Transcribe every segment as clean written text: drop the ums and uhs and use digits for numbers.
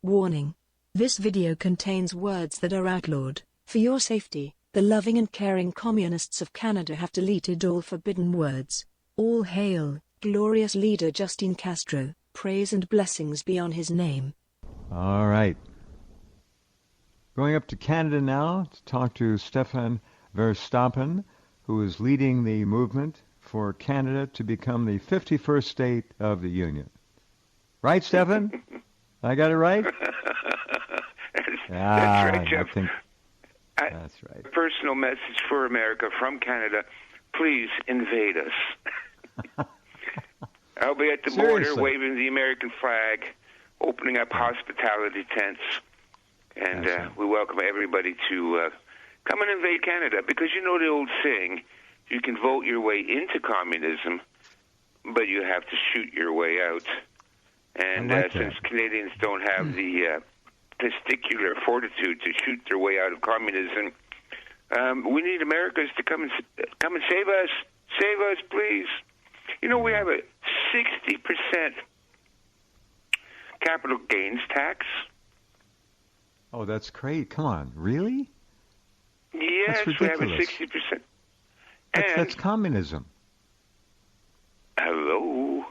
Warning. This video contains words that are outlawed. For your safety, the loving and caring communists of Canada have deleted all forbidden words. All hail, glorious leader Justin Castro, praise and blessings be on his name. All right. Going up to Canada now to talk to Stefan Verstappen, who is leading the movement for Canada to become the 51st state of the Union. Right, Stefan? I got it right? That's right, Jeff. I think that's right. Personal message for America from Canada. Please invade us. I'll be at the border waving the American flag, opening up hospitality tents, and we welcome everybody to come and invade Canada, because you know the old saying, you can vote your way into communism, but you have to shoot your way out. And since Canadians don't have the testicular fortitude to shoot their way out of communism, we need Americans to come and save us. Save us, please. You know, we have a 60% capital gains tax. Oh, that's great. Come on. Really? Yes, we have a 60%. That's communism. Hello.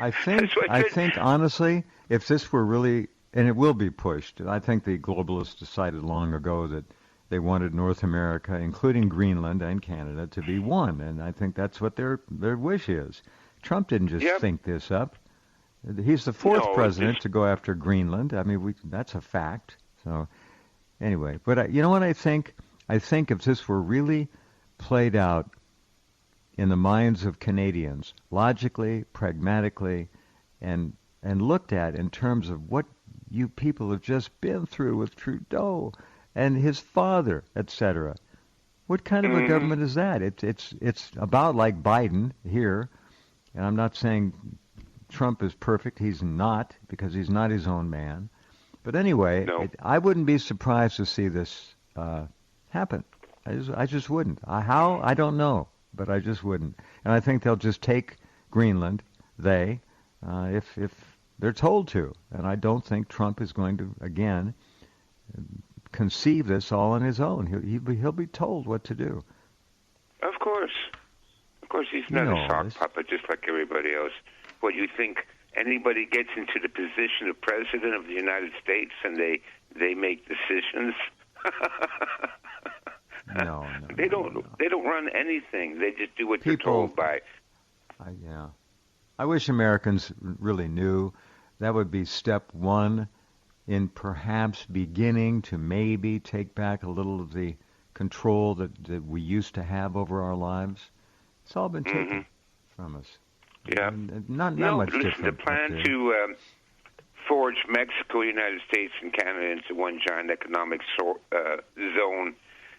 I think honestly, if this were really, and it will be pushed, I think the globalists decided long ago that they wanted North America, including Greenland and Canada, to be one, and I think that's what their wish is. Trump didn't just think this up. He's the fourth president to go after Greenland. I mean, that's a fact. So anyway, but you know what I think? I think if this were really played out in the minds of Canadians, logically, pragmatically, and looked at in terms of what you people have just been through with Trudeau and his father, etc. What kind of a government is that? It's about like Biden here, and I'm not saying Trump is perfect. He's not, because he's not his own man. But anyway, I wouldn't be surprised to see this happen. I just wouldn't. How? I don't know, but I just wouldn't. And I think they'll just take Greenland, if they're told to. And I don't think Trump is going to, again, conceive this all on his own. He'll be told what to do. Of course, he's not a sock puppet just like everybody else. What, you think anybody gets into the position of president of the United States and they make decisions? No. They don't run anything. They just do what they're told by. I wish Americans really knew. That would be step one in perhaps beginning to maybe take back a little of the control that we used to have over our lives. It's all been taken from us. Yeah. Not much listen, different. The plan to forge Mexico, United States, and Canada into one giant economic zone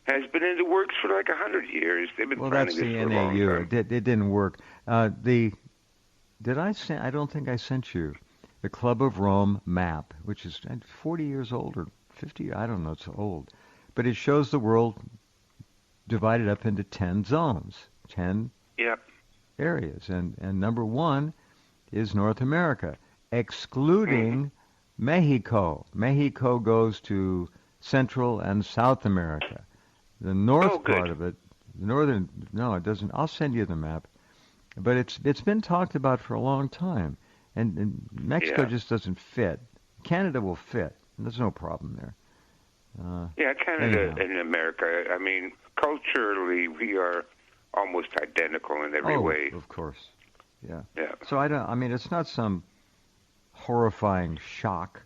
has been in the works for like 100 years. They've been planning this for a long time. It didn't work. Did I send? I don't think I sent you the Club of Rome map, which is 40 years old or 50. I don't know. It's old, but it shows the world divided up into 10 zones, 10 areas, and number one is North America, excluding Mexico. Mexico goes to Central and South America. The north part of it, it doesn't. I'll send you the map. But it's been talked about for a long time. And Mexico just doesn't fit. Canada will fit. There's no problem there. Canada and America, I mean, culturally, we are almost identical in every way. Of course. Yeah. So it's not some horrifying shock.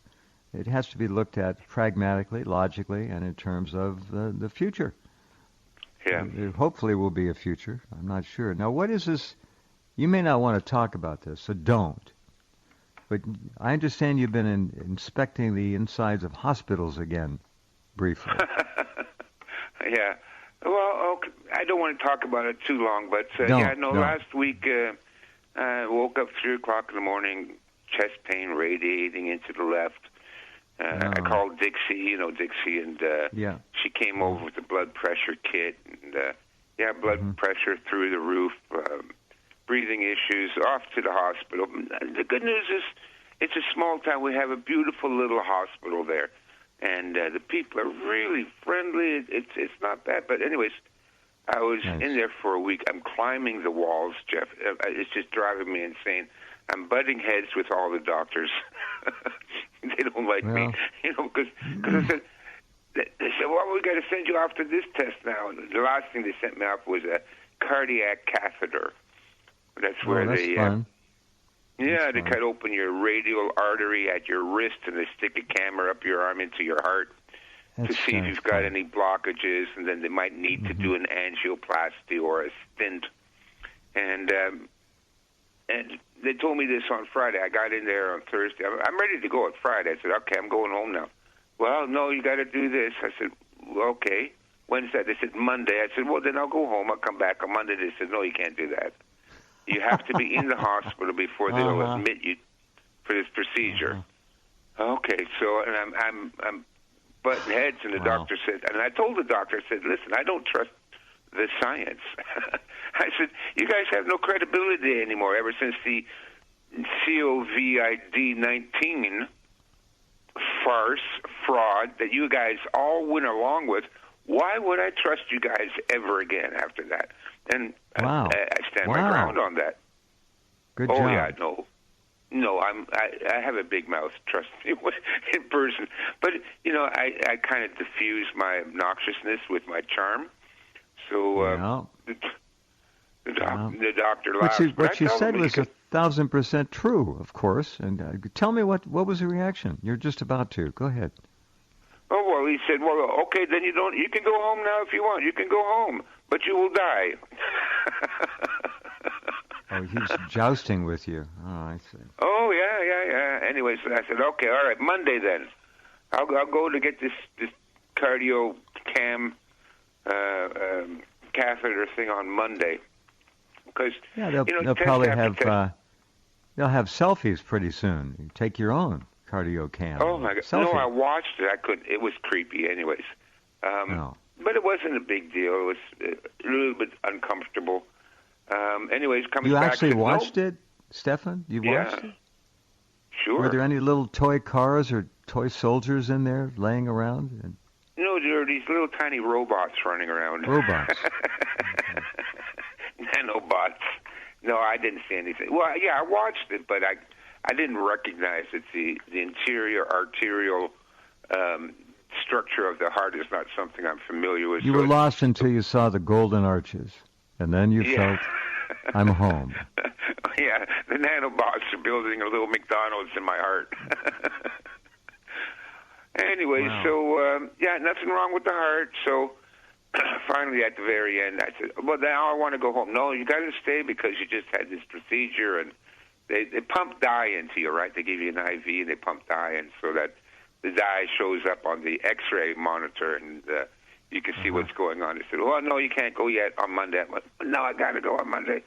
It has to be looked at pragmatically, logically, and in terms of the future. Yeah. There hopefully will be a future. I'm not sure. Now, what is this? You may not want to talk about this, so don't. But I understand you've been inspecting the insides of hospitals again, briefly. Yeah. Well, okay. I don't want to talk about it too long, but last week I woke up 3 o'clock in the morning, chest pain radiating into the left. I called Dixie, and she came over with the blood pressure kit, and blood pressure through the roof, breathing issues, off to the hospital. The good news is It's a small town. We have a beautiful little hospital there, and the people are really friendly. It's not bad. But anyways, I was in there for a week. I'm climbing the walls, Jeff. It's just driving me insane. I'm butting heads with all the doctors. They don't like me, because I said, they said, well, we got to send you off to this test now. And the last thing they sent me off was a cardiac catheter. That's where they, fun. Yeah, they cut open your radial artery at your wrist, and they stick a camera up your arm into your heart to see if you've got any blockages, and then they might need to do an angioplasty or a stent. And they told me this on Friday. I got in there on Thursday. I'm ready to go on Friday. I said, okay, I'm going home now. Well, no, you got to do this. I said, well, okay. When's that? They said, Monday. I said, well, then I'll go home. I'll come back on Monday. They said, no, you can't do that. You have to be in the hospital before they'll admit you for this procedure. Okay, so and I'm butting heads, and the doctor said, and I told the doctor, I said, listen, I don't trust the science. I said, you guys have no credibility anymore ever since the COVID-19 farce, fraud that you guys all went along with. Why would I trust you guys ever again after that? And I stand my ground on that. Good job. Oh yeah, no, I have a big mouth. Trust me, in person. But I kind of diffuse my obnoxiousness with my charm. So the doctor laughed. What you said was 1,000% true, of course. And tell me what was the reaction? You're just about to. Go ahead. Oh, well, he said, well, okay, then you can go home now if you want. You can go home, but you will die. Oh, he's jousting with you. Oh, I see. Oh, yeah. Anyway, so I said, okay, all right, Monday then. I'll go to get this cardio cam catheter thing on Monday. Because, they'll probably have they'll have selfies pretty soon. You take your own cardio cam. Oh my God! Selfie. No, I watched it. I couldn't. It was creepy, anyways. But it wasn't a big deal. It was a little bit uncomfortable. Anyways, coming back. You actually watched it, Stefan? You watched it? Sure. Were there any little toy cars or toy soldiers in there laying around? No, there are these little tiny robots running around. Robots. Nanobots. No, I didn't see anything. Well, yeah, I watched it, but I didn't recognize it. The interior arterial structure of the heart is not something I'm familiar with. You were lost until you saw the golden arches, and then you felt, I'm home. Yeah, the nanobots are building a little McDonald's in my heart. Anyway, so, nothing wrong with the heart. So finally at the very end, I said, well, now I want to go home. No, you got to stay because you just had this procedure, and they pump dye into you, right? They give you an IV, and they pump dye in so that the dye shows up on the X-ray monitor, and you can see what's going on. They said, well, no, you can't go yet on Monday. I went, no, I got to go on Monday.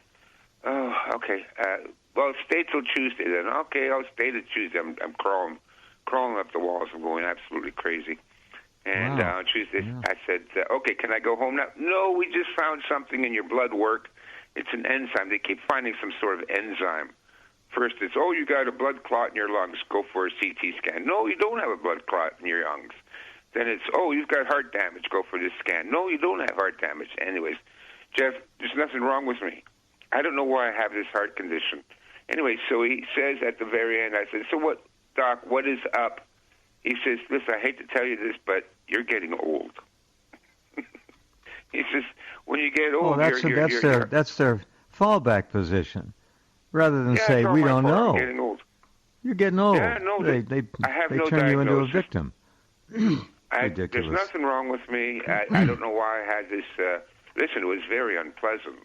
Oh, okay. Well, stay till Tuesday then. Okay, I'll stay till Tuesday. I'm crawling up the walls. I'm going absolutely crazy. And on Tuesday, I said, okay, can I go home now? No, we just found something in your blood work. It's an enzyme. They keep finding some sort of enzyme. First, it's, you got a blood clot in your lungs. Go for a CT scan. No, you don't have a blood clot in your lungs. Then it's, you've got heart damage. Go for this scan. No, you don't have heart damage. Anyways, Jeff, there's nothing wrong with me. I don't know why I have this heart condition. Anyway, so he says at the very end, I said, so what, Doc, what is up? He says, listen, I hate to tell you this, but you're getting old. He says, when you get old, that's their fallback position. Rather than say, we don't know. I'm getting old. You're getting old. Yeah, no, they turn you into a victim. Ridiculous. There's nothing wrong with me. I don't know why I had this. Listen, it was very unpleasant.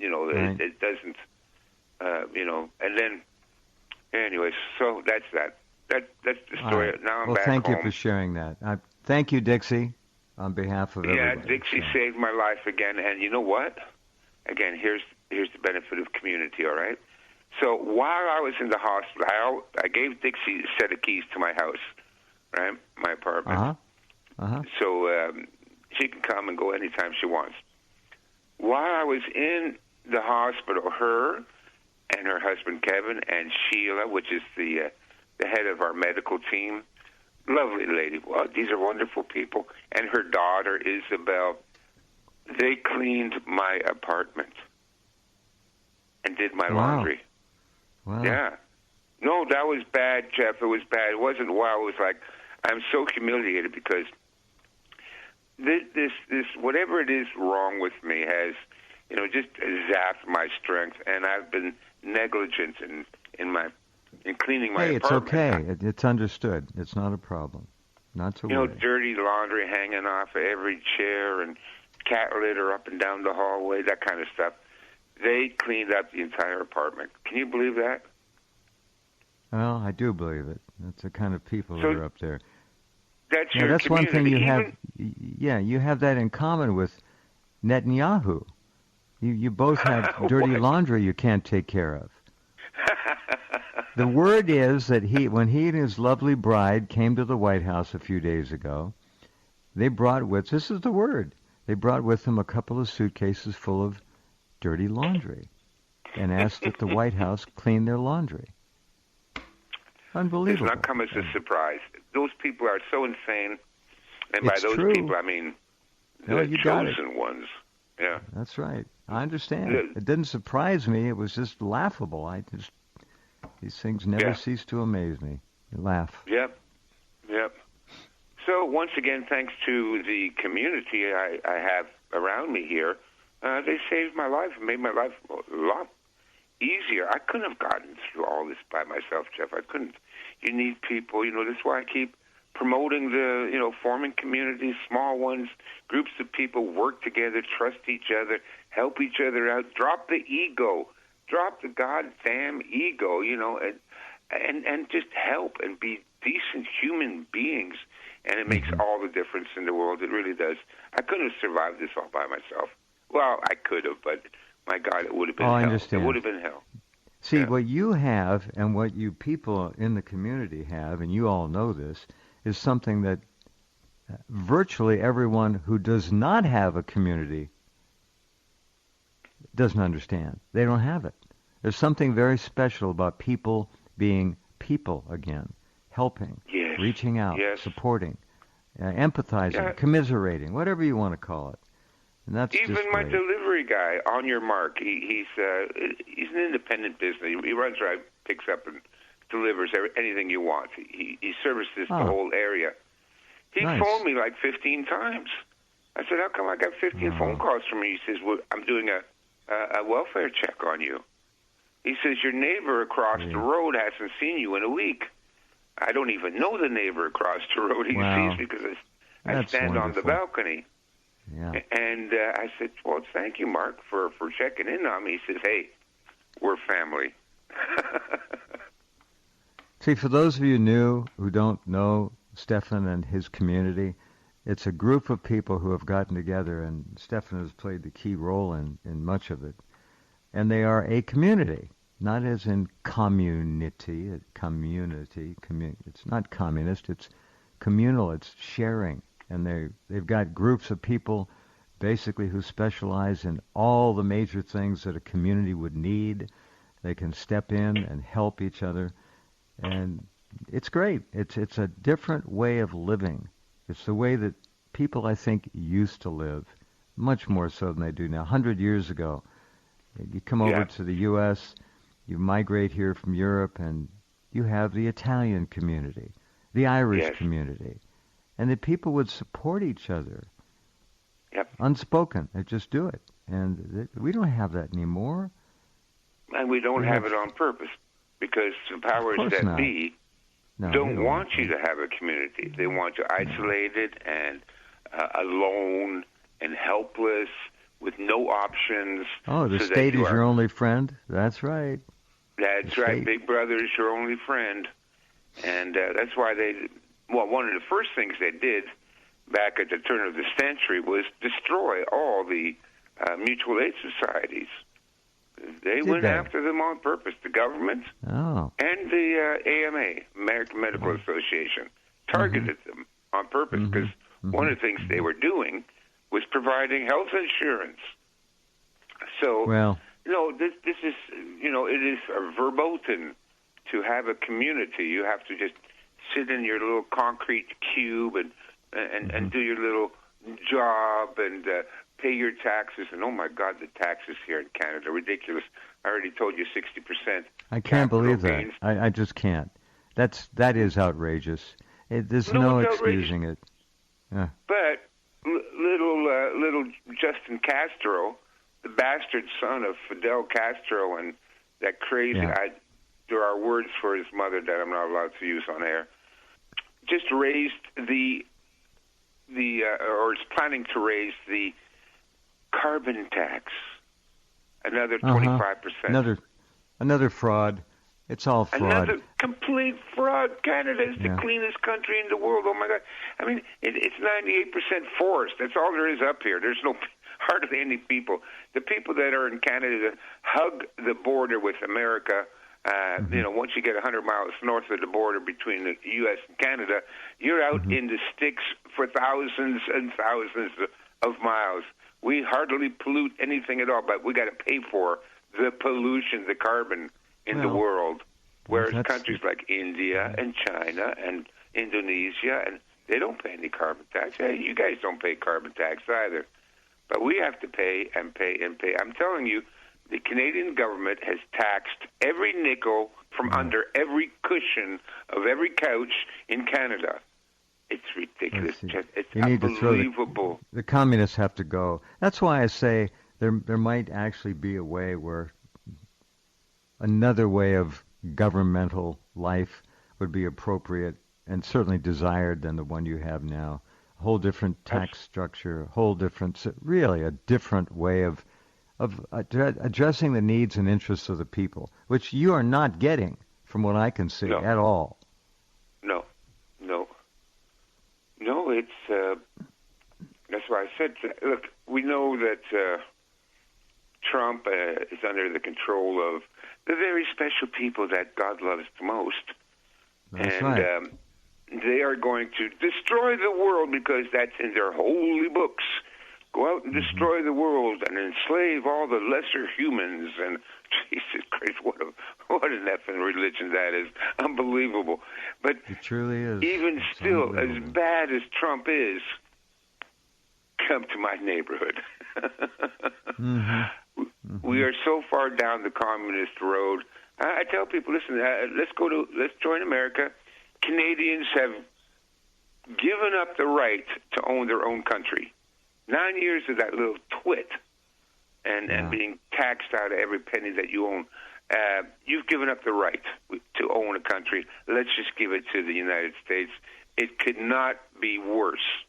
It doesn't, and then, anyways, so that's that. That's the story. Right. Now I'm back thank home. You for sharing that. Thank you, Dixie, on behalf of everybody. Yeah, Dixie saved my life again. And you know what? Again, here's the benefit of community, all right? So while I was in the hospital, I gave Dixie a set of keys to my house, right, my apartment. So she can come and go anytime she wants. While I was in the hospital, her and her husband Kevin, and Sheila, which is the head of our medical team. Lovely lady. Well, these are wonderful people. And her daughter, Isabel, they cleaned my apartment and did my laundry. Wow. Yeah. No, that was bad, Jeff. It was bad. It wasn't wow. It was like, I'm so humiliated because this whatever it is wrong with me has, just zapped my strength, and I've been negligent in cleaning my apartment. Hey, it's okay. It's understood. It's not a problem. Not to worry. Dirty laundry hanging off of every chair and cat litter up and down the hallway, that kind of stuff. They cleaned up the entire apartment. Can you believe that? Well, I do believe it. That's the kind of people that are up there. That's your that's community. One thing you have. Yeah, you have that in common with Netanyahu. You both have dirty laundry you can't take care of. The word is that when he and his lovely bride came to the White House a few days ago, they brought with, this is the word, they brought with them a couple of suitcases full of dirty laundry and asked that the White House clean their laundry. Unbelievable. It's not come as a surprise. Those people are so insane. And it's by those true. people, I mean the chosen ones. Yeah. That's right. I understand. It didn't surprise me. It was just laughable. These things never cease to amaze me. You laugh. Yep. So once again, thanks to the community I have around me here, they saved my life and made my life a lot easier. I couldn't have gotten through all this by myself, Jeff. I couldn't. You need people. That's why I keep promoting forming communities, small ones, groups of people work together, trust each other, help each other out, drop the ego. Drop the goddamn ego, and just help and be decent human beings. And it makes all the difference in the world. It really does. I couldn't have survived this all by myself. Well, I could have, but my God, it would have been hell. I understand. It would have been hell. See, what you have and what you people in the community have, and you all know this, is something that virtually everyone who does not have a community doesn't understand. They don't have it. There's something very special about people being people again, helping, reaching out, supporting, empathizing, commiserating, whatever you want to call it. And that's even just my great. Delivery guy on your mark. He's an independent business. He runs around, picks up, and delivers anything you want. He services the whole area. He phoned me like 15 times. I said, "How come I got 15 phone calls from you?" He says, "Well, I'm doing a welfare check on you." He says, "Your neighbor across the road hasn't seen you in a week." I don't even know the neighbor across the road. He sees me because I stand on the balcony. Yeah. And I said, "Well, thank you, Mark, for checking in on me." He says, "Hey, we're family." See, for those of you new who don't know Stefan and his community, it's a group of people who have gotten together, and Stefan has played the key role in much of it. And they are a community, not as in community. It's not communist. It's communal. It's sharing. And they've got groups of people basically who specialize in all the major things that a community would need. They can step in and help each other. And it's great. It's a different way of living. It's the way that people, I think, used to live, much more so than they do now. 100 years ago, you come over to the U.S., you migrate here from Europe, and you have the Italian community, the Irish community, and the people would support each other. Unspoken. They just do it. And we don't have that anymore. And we don't have it on purpose, because the powers that be don't want you to have a community. They want you isolated and alone and helpless with no options. Oh, the state is your only friend? That's right. That's right. Big Brother is your only friend. And that's why one of the first things they did back at the turn of the century was destroy all the mutual aid societies. They went after them on purpose, the government and the AMA, American Medical Association, targeted them on purpose because one of the things they were doing was providing health insurance. So No, this is, it is verboten to have a community. You have to just sit in your little concrete cube and do your little job and pay your taxes. And oh my God, the taxes here in Canada are ridiculous. I already told you 60%. I can't believe that. I just can't. That is outrageous. There's no excusing it. Yeah. But little Justin Castro, the bastard son of Fidel Castro, and that crazy. Yeah. There are words for his mother that I'm not allowed to use on air. Just raised or is planning to raise the carbon tax another 25%. Another fraud. It's all fraud. Another complete fraud. Canada is the cleanest country in the world. Oh my God! I mean, it's 98% forest. That's all there is up here. There's hardly any people. The people that are in Canada that hug the border with America. Once you get 100 miles north of the border between the U.S. and Canada, you're out in the sticks for thousands and thousands of miles. We hardly pollute anything at all, but we got to pay for the pollution, the carbon in the world. Whereas countries like India and China and Indonesia, and they don't pay any carbon tax. Hey, you guys don't pay carbon tax either. But we have to pay and pay and pay. I'm telling you, the Canadian government has taxed every nickel from under every cushion of every couch in Canada. It's ridiculous. It's unbelievable. The communists have to go. That's why I say there might actually be a way where another way of governmental life would be appropriate and certainly desired than the one you have now. A whole different tax structure, really a different way of addressing the needs and interests of the people, which you are not getting, from what I can see, at all. No, it's that's why I said, look, we know that Trump is under the control of the very special people that God loves the most. That's right. They are going to destroy the world because that's in their holy books. Go out and destroy the world and enslave all the lesser humans. And Jesus Christ, what an effing religion that is. Unbelievable. But it truly is. Even still, as bad as Trump is, come to my neighborhood. We are so far down the communist road. I tell people, listen, let's join America. Canadians have given up the right to own their own country. 9 years of that little twit and being taxed out of every penny that you own. You've given up the right to own a country. Let's just give it to the United States. It could not be worse.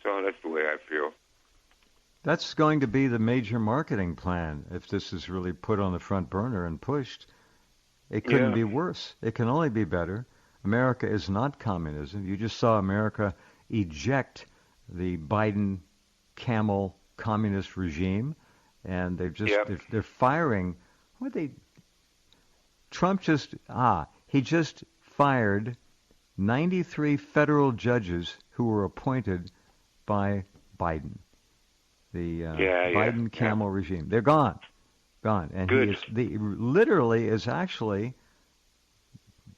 So that's the way I feel. That's going to be the major marketing plan if this is really put on the front burner and pushed. It couldn't be worse. It can only be better. America is not communism. You just saw America eject the Biden camel communist regime, and they're firing. Trump just fired 93 federal judges who were appointed by Biden. The Biden camel regime. They're gone. And he literally is actually,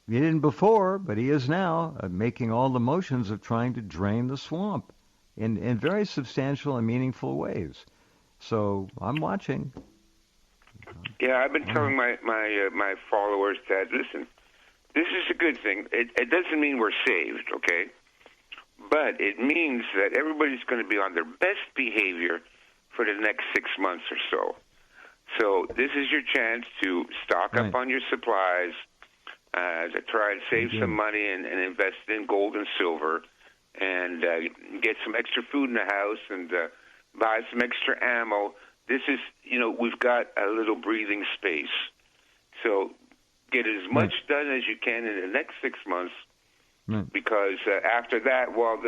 he didn't before, but he is now making all the motions of trying to drain the swamp in very substantial and meaningful ways. So I'm watching. Yeah, I've been telling my followers that, listen, this is a good thing. It doesn't mean we're saved, okay? But it means that everybody's going to be on their best behavior for the next 6 months or so. So this is your chance to stock up on your supplies, to try and save some money and invest in gold and silver, and get some extra food in the house and buy some extra ammo. This is, we've got a little breathing space. So get as much done as you can in the next 6 months, because after that, what,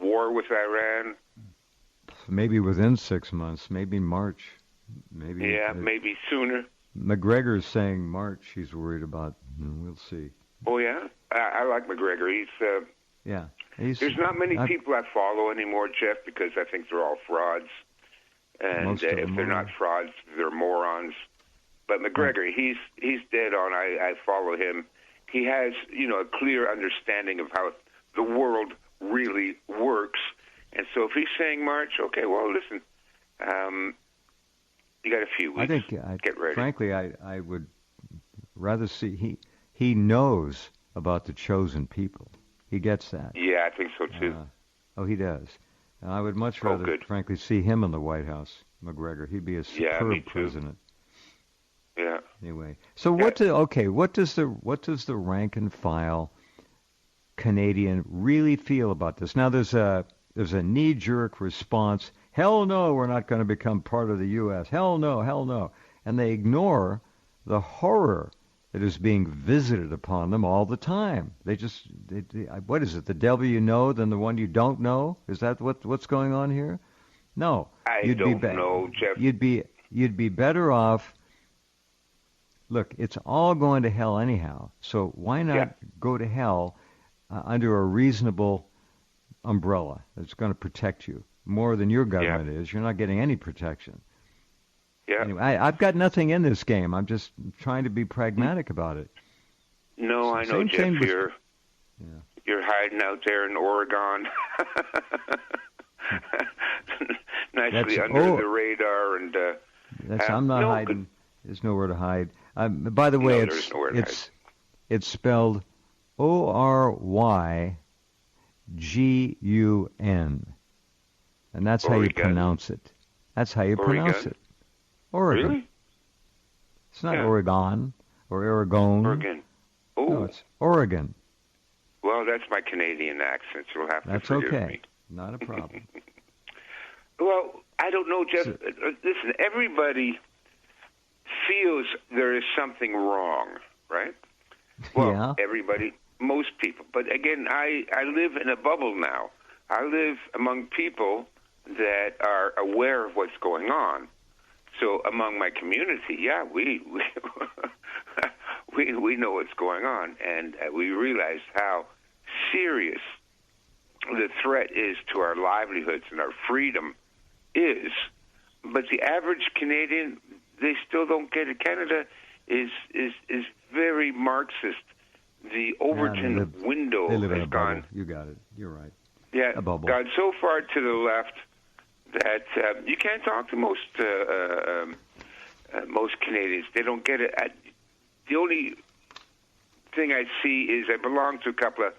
war with Iran? Maybe within 6 months, maybe March. Maybe sooner. McGregor's saying March he's worried about. We'll see. Oh, yeah? I like McGregor. There's not many people I follow anymore, Jeff, because I think they're all frauds. And if they're not frauds, they're morons. But McGregor, he's dead on. I follow him. He has, a clear understanding of how the world really works. And so if he's saying March, okay, well, listen, you got a few weeks. I think, get ready. Frankly, I would rather see he knows about the chosen people. He gets that. Yeah, I think so too. He does. And I would much rather, frankly, see him in the White House, McGregor. He'd be a superb president. Yeah. Anyway, so what does the rank and file Canadian really feel about this? Now there's a knee-jerk response. Hell no, we're not going to become part of the U.S. Hell no. And they ignore the horror that is being visited upon them all the time. What is it? The devil you know than the one you don't know? Is that what's going on here? No. I don't know, Jeff. You'd be better off. Look, it's all going to hell anyhow. So why not go to hell under a reasonable umbrella that's going to protect you more than your government is? You're not getting any protection. Yeah. Anyway, I've got nothing in this game. I'm just trying to be pragmatic about it. No, I know, Jeff. You're hiding out there in Oregon, nicely under the radar, and I'm not hiding. There's nowhere to hide. By the way, it's spelled Orygun, and that's how you pronounce it. That's how you pronounce it. Oregon. Really? It's not Oregon or Aragon. Oregon. Oh. No, it's Oregon. Well, that's my Canadian accent, so you'll have to forgive me. Not a problem. Well, I don't know, Jeff. Listen, everybody feels there is something wrong, right? Well, everybody, most people. But again, I live in a bubble now. I live among people that are aware of what's going on. So among my community, we we know what's going on, and we realize how serious the threat is to our livelihoods and our freedom is. But the average Canadian, they still don't get it. Canada is very Marxist. The Overton window has gone. You got it. You're right. Yeah, a bubble. Gone so far to the left that you can't talk to most Canadians. They don't get it. The only thing I see is I belong to a couple of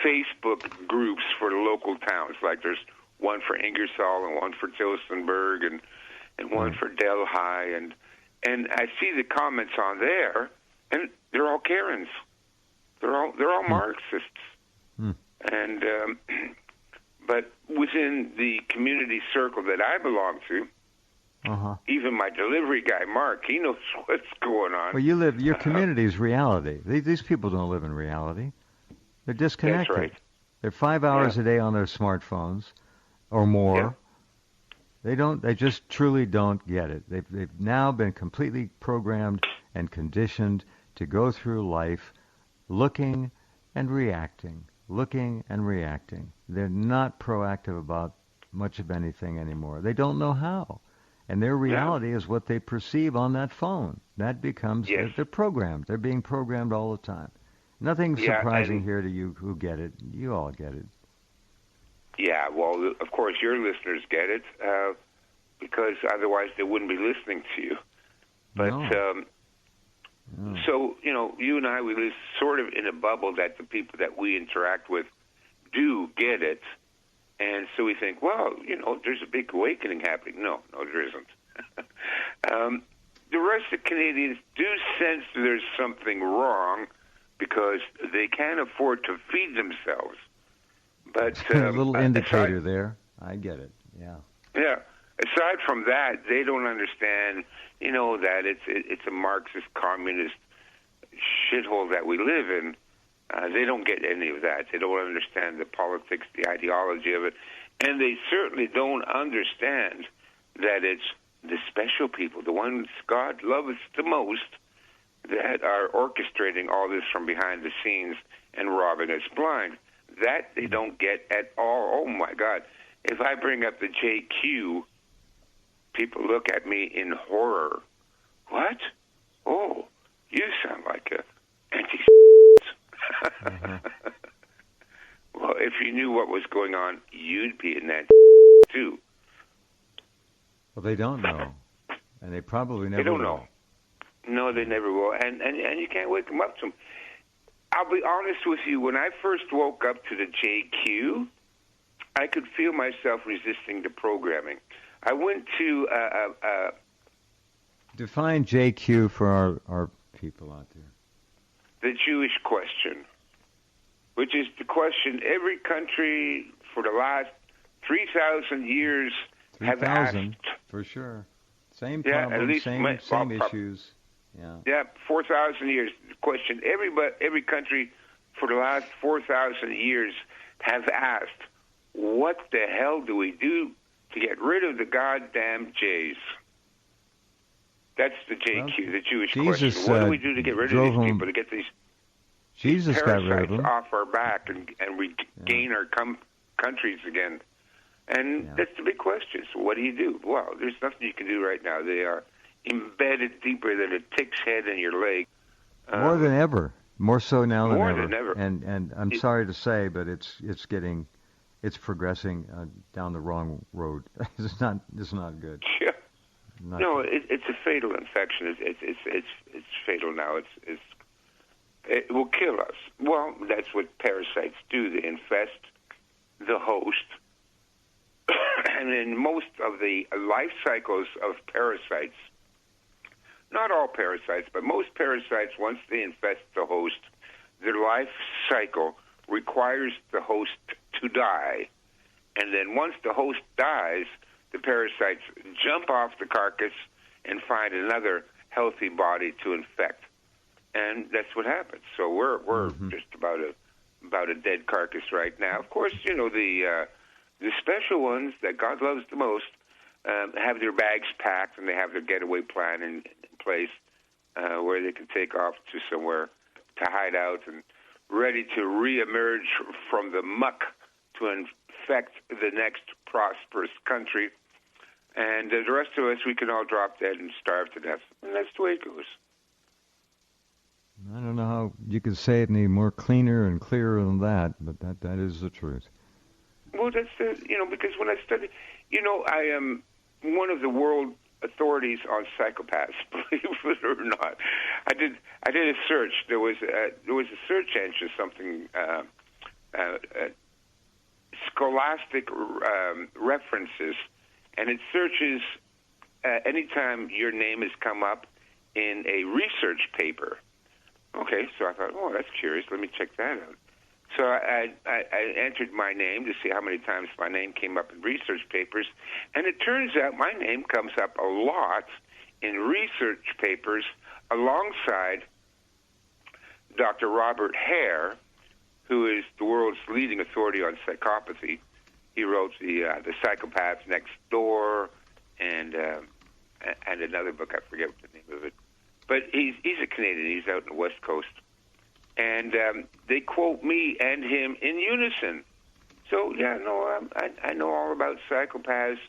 Facebook groups for the local towns. Like there's one for Ingersoll and one for Tillsonburg and one for Delhi, and I see the comments on there, and they're all Karens. They're all Marxists, and but within the community circle that I belong to, even my delivery guy Mark, he knows what's going on. Well, your community is reality. These people don't live in reality. They're disconnected. That's right. They're 5 hours a day on their smartphones, or more. Yeah. They just truly don't get it. They've now been completely programmed and conditioned to go through life looking and reacting. They're not proactive about much of anything anymore. They don't know how. And their reality is what they perceive on that phone. That becomes, they're programmed. They're being programmed all the time. Nothing surprising here to you who get it. You all get it. Yeah, well, of course, your listeners get it, because otherwise they wouldn't be listening to you. But so, you and I, we live sort of in a bubble that the people that we interact with do get it. And so we think, well, there's a big awakening happening. No, there isn't. The rest of Canadians do sense there's something wrong because they can't afford to feed themselves. But a little indicator there. I get it. Yeah. Yeah. Aside from that, they don't understand, that it's a Marxist, communist shithole that we live in. They don't get any of that. They don't understand the politics, the ideology of it. And they certainly don't understand that it's the special people, the ones God loves the most, that are orchestrating all this from behind the scenes and robbing us blind. That they don't get at all. Oh, my God. If I bring up the JQ people look at me in horror. What? Oh, you sound like a anti. Well, if you knew what was going on, you'd be in that too. Well, they don't know, and they probably never They don't will. know. No, they never will, and you can't wake them up to them. I'll be honest with you. When I first woke up to the JQ, I could feel myself resisting the programming. I went to Define JQ for our people out there. the Jewish question, which is the question every country for the last 3,000 years have asked. 3,000, for sure. Same Yeah, problem, at least same issues. Yeah. Yeah, 4,000 years. The question every country for the last 4,000 years have asked, what the hell do we do to get rid of the goddamn Jays? That's the JQ, the Jewish question. What do we do to get rid of these people, to get these Jesus parasites got rid of them. off our back and regain our countries again? And that's the big question. So what do you do? Well, there's nothing you can do right now. They are embedded deeper than a tick's head in your leg. More than ever. More so now than ever. More than ever. And I'm sorry to say, but it's progressing down the wrong road. It's not good. Yeah. No, it's a fatal infection. It's fatal now. It will kill us. Well, that's what parasites do. They infest the host. And in most of the life cycles of parasites, not all parasites, but most parasites, once they infest the host, their life cycle requires the host to die. And then once the host dies, the parasites jump off the carcass and find another healthy body to infect. And that's what happens. So we're just about a dead carcass right now. Of course, you know, the special ones that God loves the most have their bags packed and they have their getaway plan in place where they can take off to somewhere to hide out and ready to reemerge from the muck to infect the next prosperous country. And the rest of us, we can all drop dead and starve to death. And that's the way it goes. I don't know how you could say it any more cleaner and clearer than that, but that is the truth. Well, that's because when I study, I am one of the world authorities on psychopaths. Believe it or not, I did a search. There was a search engine, something scholastic references, and it searches anytime your name has come up in a research paper. Okay, so I thought, oh, that's curious. Let me check that out. So I entered my name to see how many times my name came up in research papers, and it turns out my name comes up a lot in research papers alongside Dr. Robert Hare, who is the world's leading authority on psychopathy. He wrote the Psychopaths Next Door and another book, I forget the name of it. But he's a Canadian. He's out in the West Coast. And they quote me and him in unison. So, I know all about psychopaths.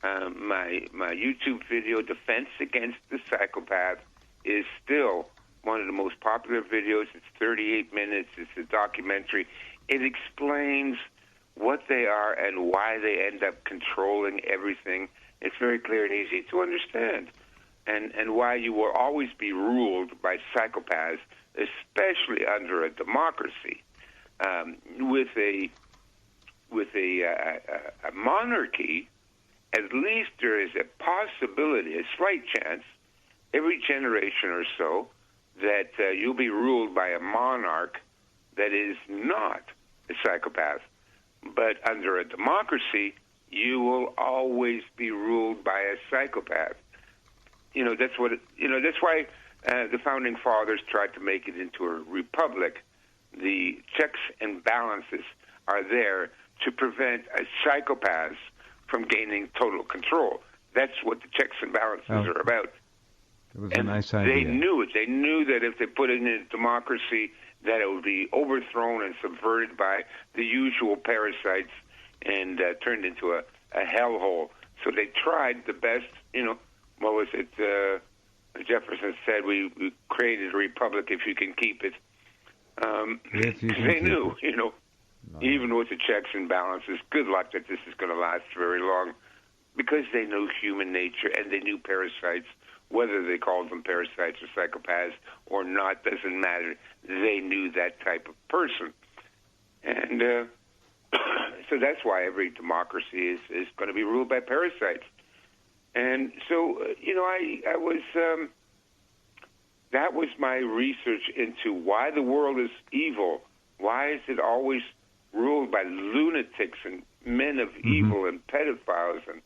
My YouTube video, Defense Against the Psychopath, is still one of the most popular videos. It's 38 minutes. It's a documentary. It explains what they are and why they end up controlling everything. It's very clear and easy to understand. And why you will always be ruled by psychopaths, especially under a democracy. With a monarchy, at least there is a possibility, a slight chance, every generation or so, that you'll be ruled by a monarch that is not a psychopath. But under a democracy, you will always be ruled by a psychopath. That's why the founding fathers tried to make it into a republic. The checks and balances are there to prevent psychopaths from gaining total control. That's what the checks and balances are about. It was a nice idea. They knew it. They knew that if they put it in a democracy, that it would be overthrown and subverted by the usual parasites and turned into a hellhole So they tried the best, what was it? Jefferson said, we created a republic if you can keep it. They knew, even with the checks and balances, good luck that this is going to last very long, because they know human nature and they knew parasites. Whether they called them parasites or psychopaths or not doesn't matter. They knew that type of person. And so that's why every democracy is going to be ruled by parasites. And so, I was, that was my research into why the world is evil. Why is it always ruled by lunatics and men of evil and pedophiles and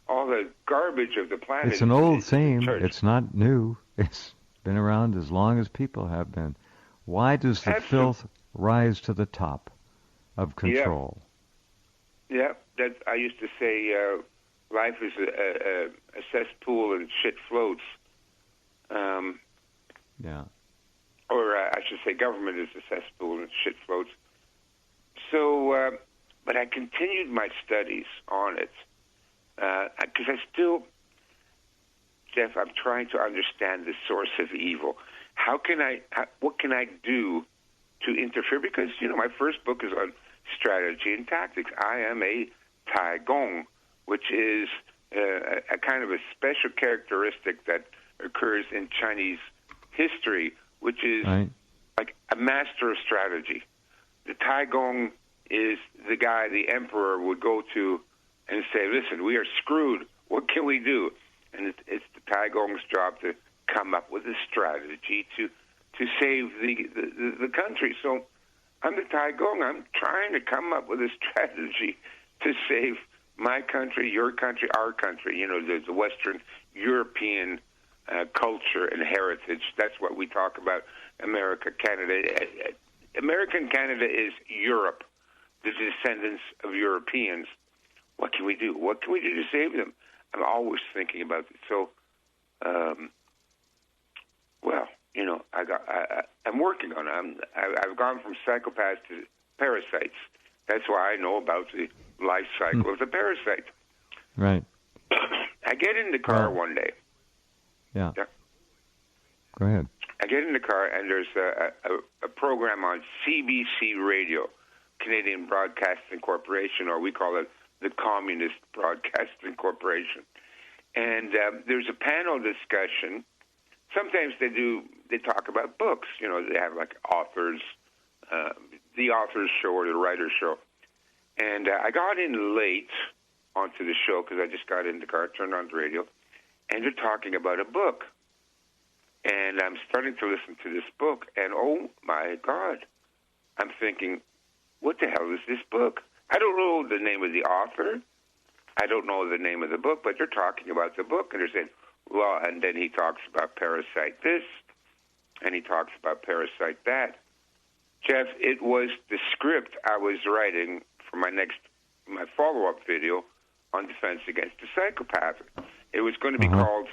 all the garbage of the planet? It's an old theme. It's not new. It's been around as long as people have been. Why does the filth rise to the top of control? Yeah, that I used to say, life is a cesspool and shit floats. Or I should say government is a cesspool and shit floats. So, but I continued my studies on it. Because I still, Jeff, I'm trying to understand the source of evil. What can I do to interfere? Because, my first book is on strategy and tactics. I am a Tai Gong, which is a kind of a special characteristic that occurs in Chinese history, which is like a master of strategy. The Tai Gong is the guy the emperor would go to and say, listen, we are screwed. What can we do? And it's the Tai Gong's job to come up with a strategy to save the country. So I'm the Tai Gong. I'm trying to come up with a strategy to save my country, your country, our country. The Western European culture and heritage. That's what we talk about, America, Canada. American Canada is Europe, the descendants of Europeans. What can we do? What can we do to save them? I'm always thinking about it. So, I'm working on it. I've gone from psychopaths to parasites. That's why I know about the life cycle of the parasite. Right. I get in the car one day. Yeah. Go ahead. I get in the car, and there's a program on CBC Radio, Canadian Broadcasting Corporation, or we call it the Communist Broadcasting Corporation. And there's a panel discussion. Sometimes they talk about books. They have like authors, the author's show or the writer's show. And I got in late onto the show because I just got in the car, turned on the radio, and they're talking about a book. And I'm starting to listen to this book, and oh my God, I'm thinking, what the hell is this book? I don't know the name of the author. I don't know the name of the book, but they're talking about the book, and they're saying, well, and then he talks about parasite this, and he talks about parasite that. Jeff, it was the script I was writing for my follow-up video on Defense Against the Psychopath. It was going to be called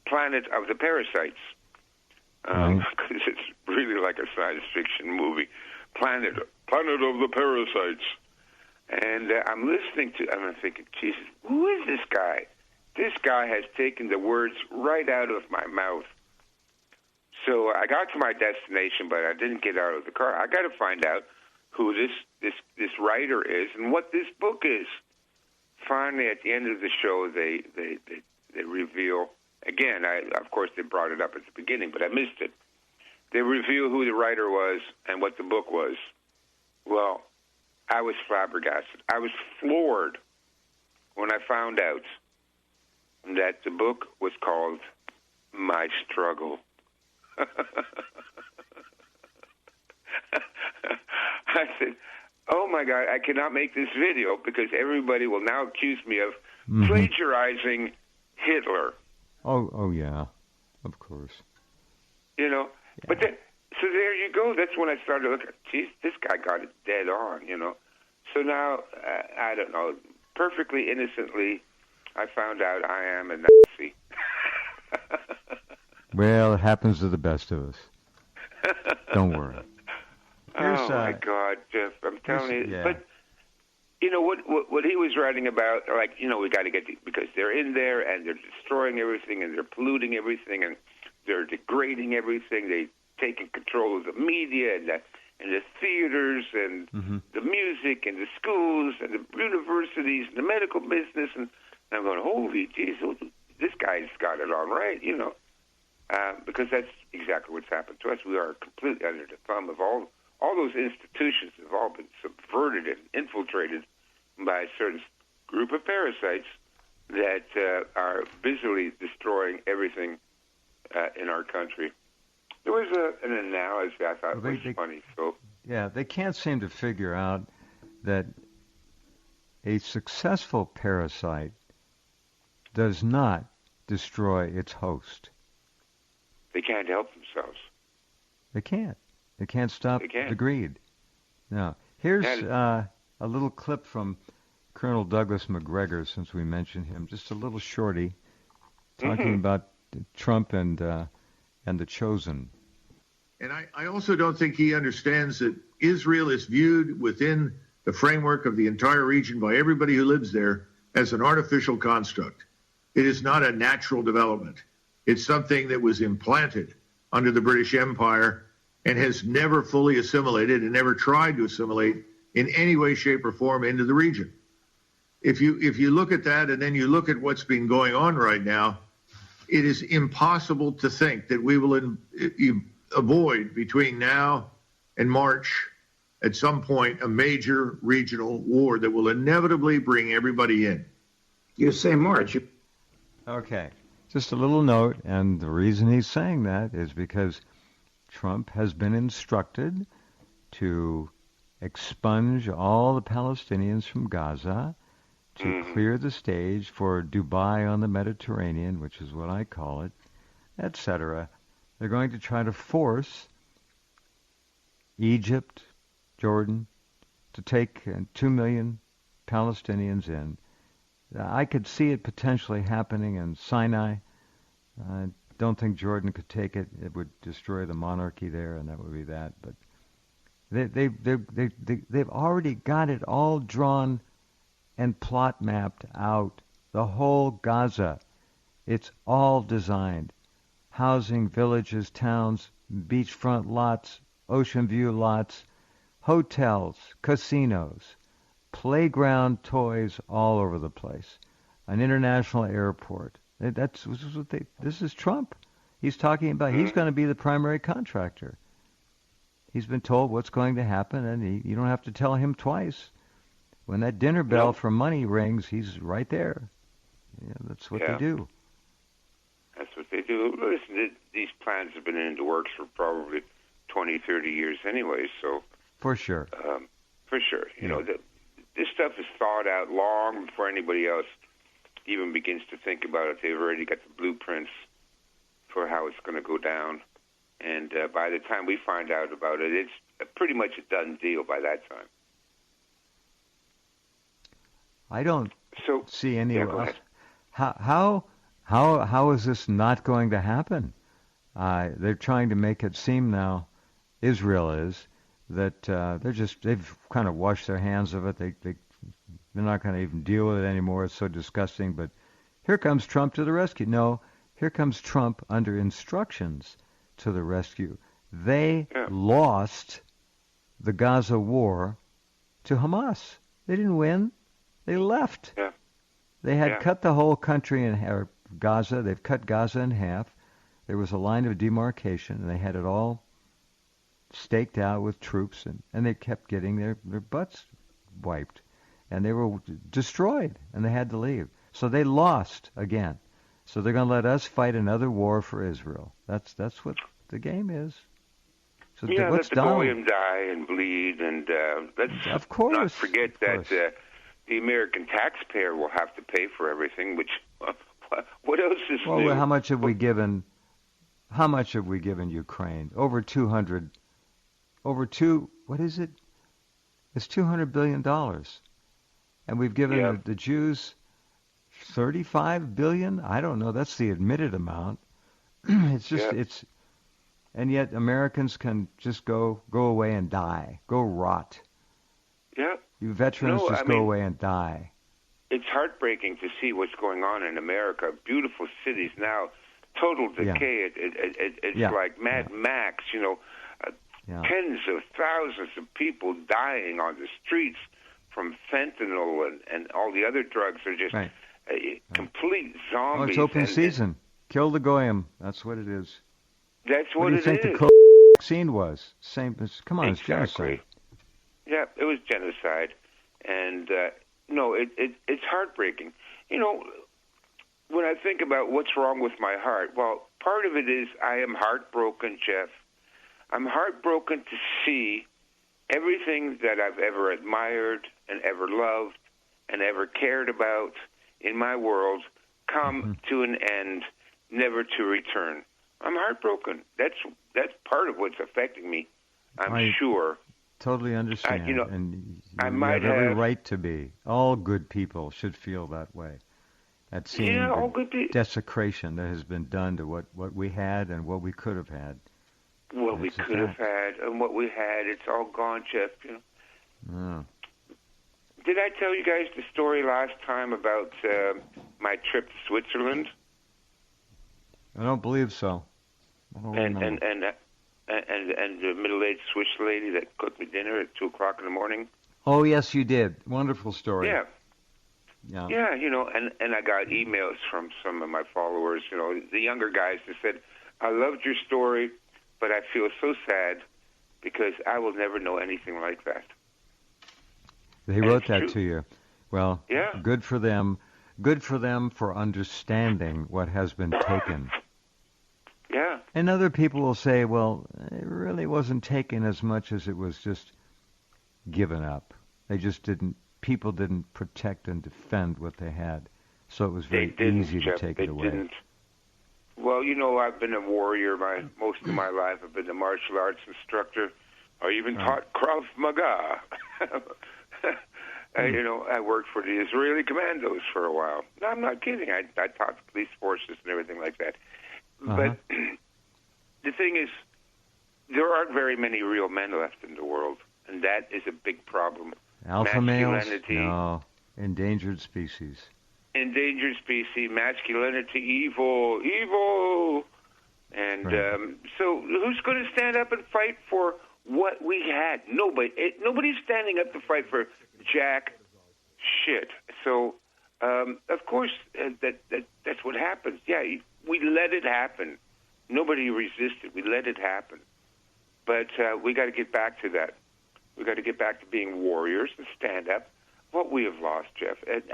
Planet of the Parasites, because it's really like a science fiction movie. Planet of the Parasites. And I'm listening to, and I'm thinking, Jesus, who is this guy? This guy has taken the words right out of my mouth. So I got to my destination, but I didn't get out of the car. I got to find out who this writer is and what this book is. Finally, at the end of the show, they reveal. Again, of course, they brought it up at the beginning, but I missed it. They reveal who the writer was and what the book was. Well, I was flabbergasted. I was floored when I found out that the book was called My Struggle. I said, oh, my God, I cannot make this video because everybody will now accuse me of plagiarizing Hitler. Oh, yeah, of course. But then, so there you go. That's when I started looking, geez, this guy got it dead on, So now, I don't know, perfectly innocently, I found out I am a Nazi. Well, it happens to the best of us. Don't worry. Oh, my God, Jeff, I'm telling you. Yeah. But You know what he was writing about, like, you know, we got to get because they're in there and they're destroying everything and they're polluting everything and they're degrading everything. They've taken control of the media and the theaters and the music and the schools and the universities and the medical business. And I'm going, holy jeez, this guy's got it all right, you know, because that's exactly what's happened to us. We are completely under the thumb of all those institutions have all been subverted and infiltrated by a certain group of parasites that are busily destroying everything in our country. There was an analogy I thought was funny. So yeah, they can't seem to figure out that a successful parasite does not destroy its host. They can't help themselves. They can't. They can't stop the greed. Now, here's a little clip from Colonel Douglas McGregor, since we mentioned him, just a little shorty, talking about Trump and the Chosen. And I also don't think he understands that Israel is viewed within the framework of the entire region by everybody who lives there as an artificial construct. It is not a natural development. It's something that was implanted under the British Empire and has never fully assimilated and never tried to assimilate in any way, shape, or form into the region. If you look at that and then you look at what's been going on right now, it is impossible to think that we will avoid between now and March at some point a major regional war that will inevitably bring everybody in. You say March. Okay, just a little note, and the reason he's saying that is because Trump has been instructed to expunge all the Palestinians from Gaza, to clear the stage for Dubai on the Mediterranean, which is what I call it, etc. They're going to try to force Egypt, Jordan, to take 2 million Palestinians in. I could see it potentially happening in Sinai. I don't think Jordan could take it. It would destroy the monarchy there, and that would be that. But they've already got it all drawn and plot mapped out. The whole Gaza, it's all designed. Housing, villages, towns, beachfront lots, ocean view lots, hotels, casinos, playground toys all over the place, an international airport. This is Trump. He's talking about he's going to be the primary contractor. He's been told what's going to happen, and you don't have to tell him twice. When that dinner bell for money rings, he's right there. Yeah, that's what they do. That's what they do. Listen, these plans have been in the works for probably 20, 30 years anyway, so... For sure. For sure. You know, this stuff is thought out long before anybody else even begins to think about it. They've already got the blueprints for how it's going to go down. And by the time we find out about it, it's pretty much a done deal by that time. I don't see any of us. How is this not going to happen? They're trying to make it seem now, Israel is, that they've kind of washed their hands of it. They're not going to even deal with it anymore. It's so disgusting. But here comes Trump to the rescue. No, here comes Trump under instructions to the rescue. They lost the Gaza war to Hamas. They didn't win. They left. Yeah. They had cut the whole country or Gaza. They've cut Gaza in half. There was a line of demarcation, and they had it all staked out with troops, and they kept getting their butts wiped. And they were destroyed, and they had to leave. So they lost again. So they're going to let us fight another war for Israel. That's what the game is. So let the Goyim die and bleed, and let's not forget that the American taxpayer will have to pay for everything. Which what else is new? Well, how much have we given? How much have we given Ukraine? Over 200. What is it? It's $200 billion, and we've given the Jews 35 billion. I don't know. That's the admitted amount. It's just and yet Americans can just go away and die, go rot. Yeah. You veterans go away and die. It's heartbreaking to see what's going on in America. Beautiful cities now, total decay. It's like Mad Max, tens of thousands of people dying on the streets from fentanyl and all the other drugs are just complete zombies. Oh, it's open season. Kill the goyim. That's what it is. That's what do you think is. The vaccine was? Same. Come on, exactly. It's genocide. Yeah, it was genocide, and it's heartbreaking. When I think about what's wrong with my heart, well, part of it is I am heartbroken, Jeff. I'm heartbroken to see everything that I've ever admired and ever loved and ever cared about in my world come to an end, never to return. I'm heartbroken. That's part of what's affecting me. I'm sure. Totally understand. And I you might have every right to be. All good people should feel that way. At seeing the desecration that has been done to what we had and what we could have had. What we could have had and what we had, it's all gone, Jeff. Did I tell you guys the story last time about my trip to Switzerland? I don't believe so. And the middle-aged Swiss lady that cooked me dinner at 2:00 in the morning. Oh yes, you did. Wonderful story. Yeah. Yeah, and I got emails from some of my followers, the younger guys that said, I loved your story, but I feel so sad because I will never know anything like that. They wrote that to you. Well, good for them. Good for them for understanding what has been taken. Yeah. And other people will say, well, it really wasn't taken as much as it was just given up. People didn't protect and defend what they had. So it was very easy to take it away. Didn't. Well, I've been a warrior most of my life. I've been a martial arts instructor. I even taught Krav Maga. I worked for the Israeli commandos for a while. No, I'm not kidding. I taught the police forces and everything like that. But the thing is, there aren't very many real men left in the world, and that is a big problem. Alpha males? No. Endangered species. Endangered species, masculinity, evil. And so who's going to stand up and fight for what we had? Nobody. Nobody's standing up to fight for jack shit. So, of course, that's what happens. Yeah, we let it happen. Nobody resisted. We let it happen. But we got to get back to that. We got to get back to being warriors and stand up. What we have lost, Jeff. It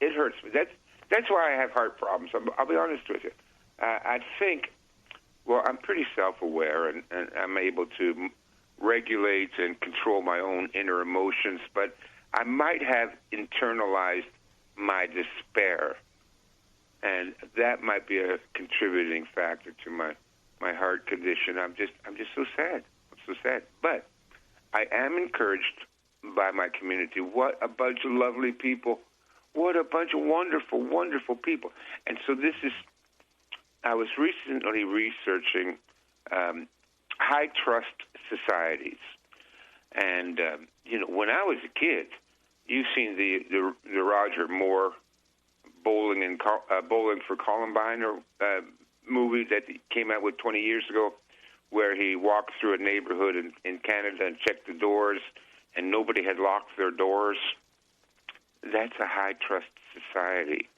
hurts me. That's why I have heart problems. I'll be honest with you. I think, I'm pretty self-aware and I'm able to regulate and control my own inner emotions, but I might have internalized my despair, and that might be a contributing factor to my heart condition. I'm just so sad. I'm so sad. But I am encouraged by my community. What a bunch of lovely people. What a bunch of wonderful, wonderful people. And so I was recently researching high trust societies. And, when I was a kid, you've seen the Roger Moore Bowling for Columbine movie that came out with 20 years ago, where he walked through a neighborhood in Canada and checked the doors, and nobody had locked their doors. That's a high-trust society.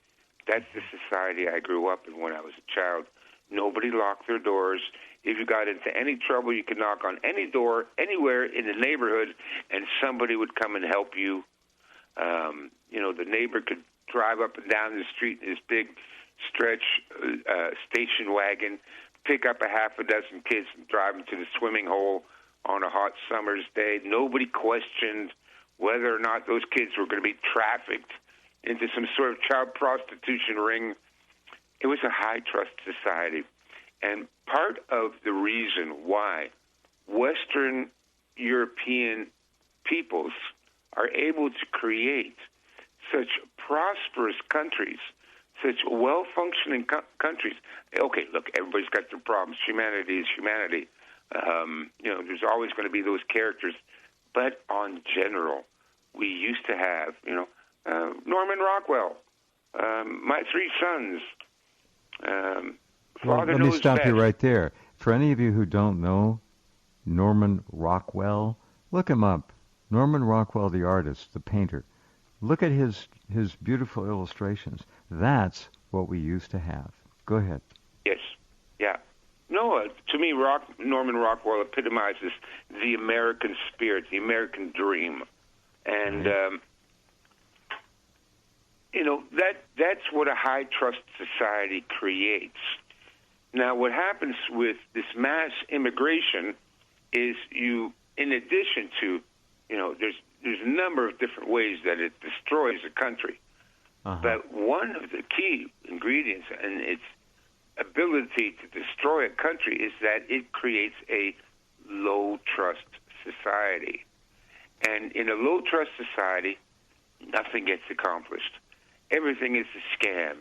That's the society I grew up in when I was a child. Nobody locked their doors. If you got into any trouble, you could knock on any door anywhere in the neighborhood, and somebody would come and help you. The neighbor could drive up and down the street in his big stretch station wagon, pick up a half a dozen kids and drive them to the swimming hole on a hot summer's day. Nobody questioned whether or not those kids were going to be trafficked into some sort of child prostitution ring. It was a high-trust society. And part of the reason why Western European peoples are able to create such prosperous countries, such well-functioning countries. Okay, look, everybody's got their problems. Humanity is humanity. There's always going to be those characters. But on general, we used to have, Norman Rockwell, my three sons. Let me stop you right there. For any of you who don't know Norman Rockwell, look him up. Norman Rockwell, the artist, the painter. Look at his beautiful illustrations. That's what we used to have. Go ahead. Yes. Yeah. No, to me, Norman Rockwell epitomizes the American spirit, the American dream. And, that's what a high-trust society creates. Now, what happens with this mass immigration is in addition to, there's a number of different ways that it destroys a country. But one of the key ingredients in its ability to destroy a country is that it creates a low-trust society. And in a low-trust society, nothing gets accomplished. Everything is a scam.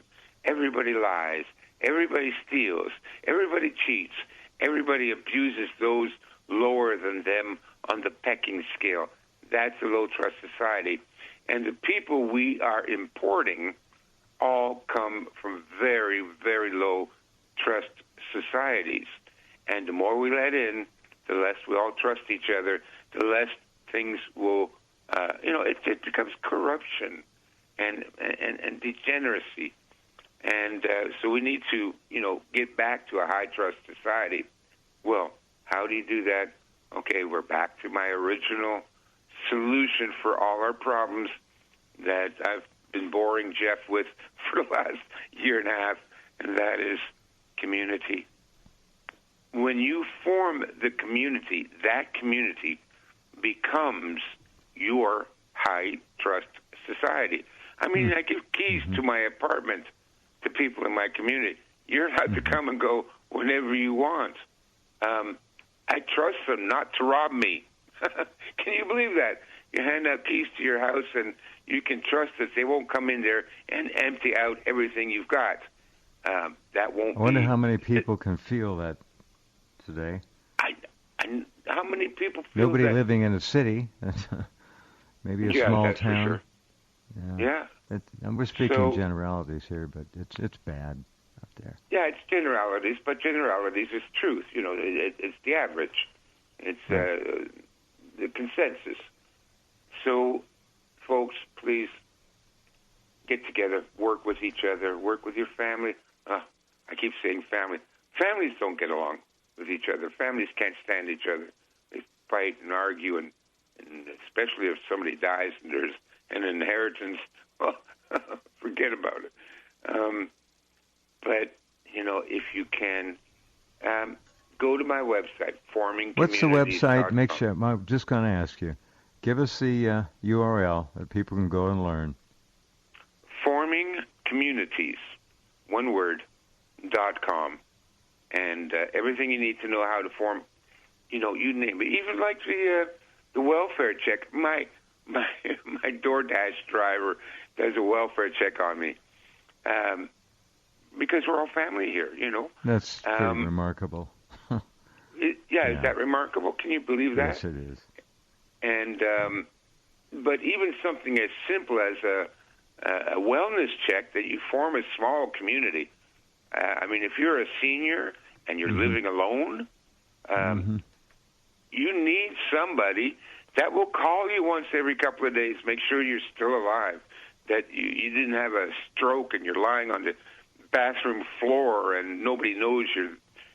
Everybody lies. Everybody steals. Everybody cheats. Everybody abuses those lower than them on the pecking scale. That's a low-trust society. And the people we are importing all come from very, very low-trust societies. And the more we let in, the less we all trust each other, the less things will, it becomes corruption and degeneracy. And so we need to, get back to a high-trust society. Well, how do you do that? Okay, we're back to my original solution for all our problems that I've been boring Jeff with for the last year and a half, and that is community. When you form the community, that community becomes your high-trust society. I mean, I give keys to my apartment to people in my community. You're allowed to come and go whenever you want. I trust them not to rob me. Can you believe that? You hand out keys to your house, and you can trust that they won't come in there and empty out everything you've got. That won't be... I wonder how many people can feel that today. How many people feel Nobody that? living in a city. Maybe a small town. For sure. Yeah. And we're speaking generalities here, but it's bad up there. Yeah, it's generalities, but generalities is truth. It's the average. It's the consensus. So, folks, please get together, work with each other, work with your family. I keep saying family. Families don't get along with each other. Families can't stand each other. They fight and argue, and especially if somebody dies and there's an inheritance, well, forget about it. But, if you can, go to my website, formingcommunities.com. What's the website? Make sure. I'm just going to ask you. Give us the URL that people can go and learn. Forming Communities, one word, .com. And everything you need to know how to form, you name it. Even like the welfare check. My DoorDash driver does a welfare check on me. Because we're all family here, That's pretty remarkable. Yeah, is that remarkable? Can you believe that? Yes, it is. And but even something as simple as a wellness check that you form a small community. I mean, if you're a senior and you're living alone, you need somebody that will call you once every couple of days, make sure you're still alive, that you didn't have a stroke and you're lying on the bathroom floor and nobody knows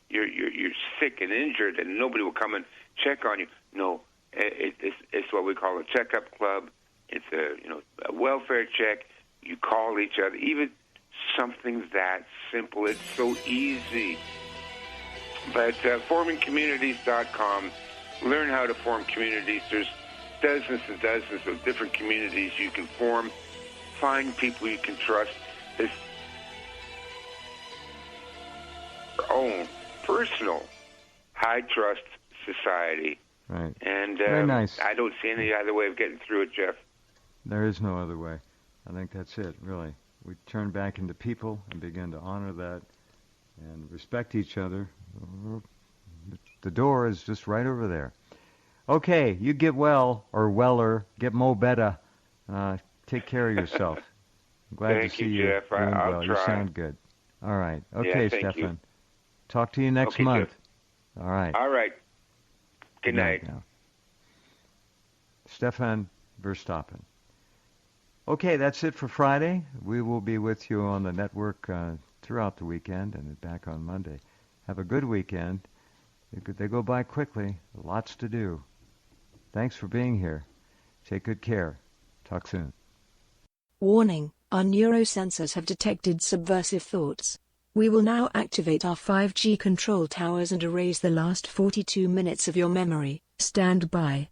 you're sick and injured and nobody will come and check on you. No, it's what we call a checkup club. It's a welfare check. You call each other. Even something that simple. It's so easy. But formingcommunities.com. Learn how to form communities. There's dozens and dozens of different communities you can form. Find people you can trust. There's your own personal high-trust society. Right. And very nice. I don't see any other way of getting through it, Jeff. There is no other way. I think that's it, really. We turn back into people and begin to honor that and respect each other. The door is just right over there. Okay, you get well, or weller, get mo better. Take care of yourself. I'm glad Thank to see you, you Jeff. doing I'll well. try. You sound good. All right. Okay, thank Stefan. you. Talk to you next Okay, month. Jeff. All right. All right. Good night. Now. Stefan Verstappen. Okay, that's it for Friday. We will be with you on the network throughout the weekend and back on Monday. Have a good weekend. They go by quickly. Lots to do. Thanks for being here. Take good care. Talk soon. Warning, our neurosensors have detected subversive thoughts. We will now activate our 5G control towers and erase the last 42 minutes of your memory. Stand by.